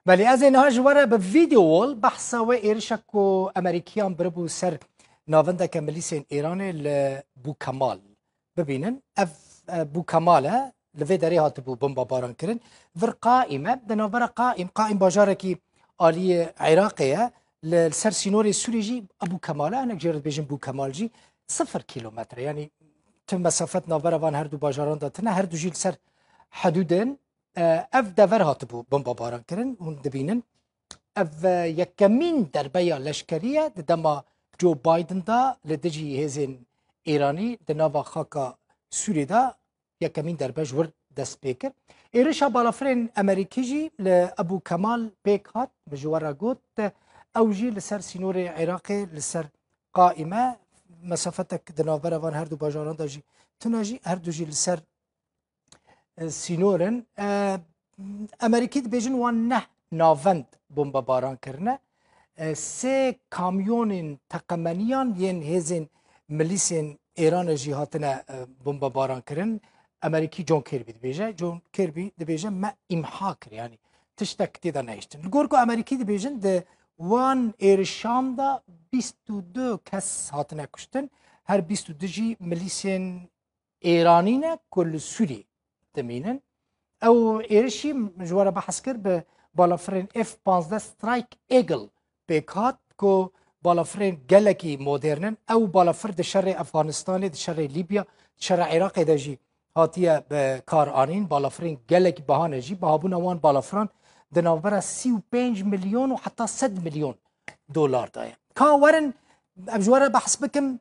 بله از اینها جواره به ویدیو بحثا و ایرشک و امریکیان بربو سر ناونده که ملیسین ایران بوکمال ببینن اف بوکماله لفی داری هات بو بمبا باران کرن ور قائمه دنوبر قائم باجارکی آلی عراقیه لسر سینور سوری جی ابو کماله انا جرد بیجن بوکمال جی 0 کیلومتر یعنی تم مسافت نوبر وان هر دو باجاران داتنه هر دو جیل سر حدودن اف دور هات بو بمبا باران کرن هون دبینن اف یکمین دربیا لشکریه دما جو بایدن دا لدجی هزین ایرانی دناوا خاکا سوری دا یکمین دربه جور دست بیکر ایرشا بالافرین امریکی جی لابو کمال بیک هات بجوارا گوت او جی لسر سینور عراقی لسر قائمه مسافتك دناور وان هر دو باجاران دا جی تناجی هر دو جی لسر سینورن امریکی بیجن وان نه ناوند بمبا باران کرنه سه کامیون تقمنیان ین هزین ملیسین ایران جی هاتنه بمبا باران کرن امریکی جون کیربی دبیجه جون کیربی دبیجه ما امحا کر یعنی تشتک تیدا نیشتن گورکو امریکی دبیجن ده وان ایرشام دا 22 کس هاتنه کشتن هر 22 جی ملیسین ایرانینه کل سوری دمینن او ایرشی جواره بحث کر به بالافرین F-15 سترایک ایگل بیکات کو بالافرین گلکی مدرنن او بالافر ده شر افغانستان ده شر لیبیا شر عراق ده جی هاتیه به کار آنین بالافرین گلکی بهانه جی بهابون اوان بالافران ده نوبره 35 میلیون و حتی 100 میلیون دلار دایه که ورن جواره بحث بکم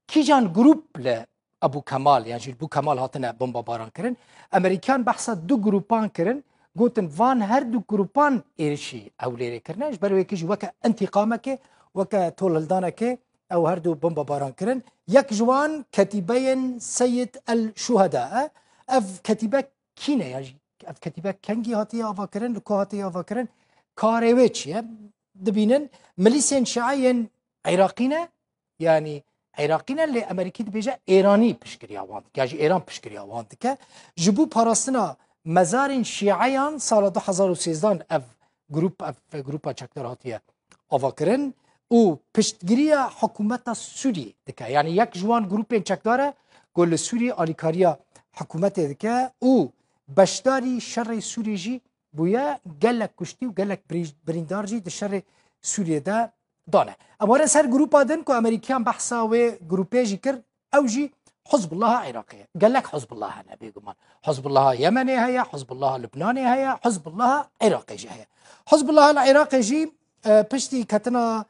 کی جان گروپ ل ابو کمال یعنی ابو کمال هاتنه بمبا باران کرن امریکان بحثا دو گروپان کرن گوتن وان هر دو گروپان ایرشی اولیره کرنش برای کیش وکا انتقامه وکا تولدانه او هر دو بمبا باران کرن یک جوان کتیبه سید الشهداء اف کتیبه کینه یعنی اف کتیبه کنگی هاتی آوا کرن لکو هاتی آوا کرن کاروی چیه دبینن ملیسین شعین عراقینه یعنی عراقینا اللي امریکی دبیجه ایرانی پشکری آواند که ایران پشکری آواند که جبو پاراستنا مزار شیعیان سال 2013 اف گروپ چکدار هاتیه آوا کرن او پشتگیری حکومت سوری دکه یعنی یک جوان گروپ چکداره گل سوری آلیکاریا حکومت دکه او بشداری شر سوری جی بویا گلک کشتی و گلک بریندار جی ده شر سوریه ده دانه اما سر گروپ آدن که امریکیان بحثا و گروپی جی کرد او جی حزب الله عراقیه قال لك حزب الله هنا بيقومان حزب الله يمني هيا حزب الله لبناني هيا حزب الله عراقي جي هيا حزب الله العراقي جي پشتی کتنا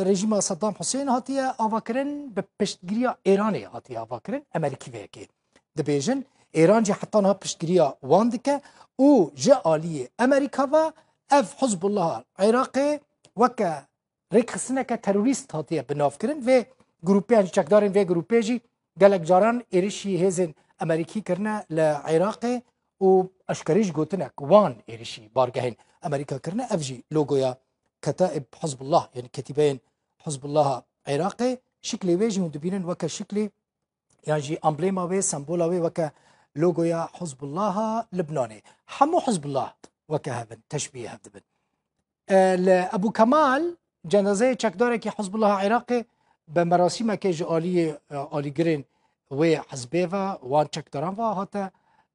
رژیم صدام حسین هاتیه آواکرن به پشتگیری ایرانی هاتیه آواکرن امریکی ویکی دبیجن ایران جی حتی ها پشتگیری واندکه او جا آلی امریکا و اف حزب الله عراقی وکه ریکسنه که تروریست هاتیه بناف کرن و گروپی چکدارن و گروپی جی گلک جاران ایرشی هزین امریکی کرنه لعراق و اشکریش گوتنه وان ایرشی بارگهین امریکا کرنه افجی لوگویا کتائب حزب الله یعنی کتیبین حزب الله عراقی شکلی ویجی مدبینن وکا شکلی یعنی جی امبلیما وی سمبولا وی وکا لوگویا حزب الله لبناني حمو حزب الله وكا هذا تشبيه هذا ابو كمال جنازه چکداره که حزب الله عراقي بمراسم که آلی گرین و حزبه و وان چکداران و هاتا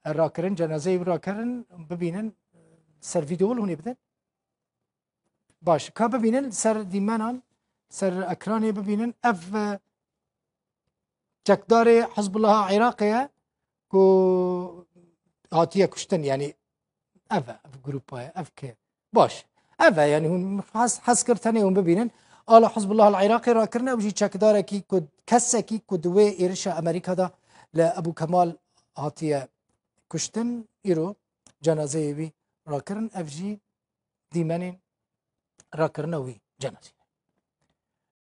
را کرن جنازه را کرن ببینن سر ویدیو هونی بدن باش که ببینن سر دیمانان سر اکرانی ببینن اف چکدار حزب الله عراقیه کو هاتیه کشتن یعنی اف گروپ اف که باش اف یعنی هم حس کرتنی هم ببینن آلا حزب الله العراقي را کرنه وجی چکداره کی کد کسه کی کد و ایرش امریکا دا لابو کمال هاتیه کشتن ایرو جنازه وی را کرن افجی دیمنین را کرنه وی جنازه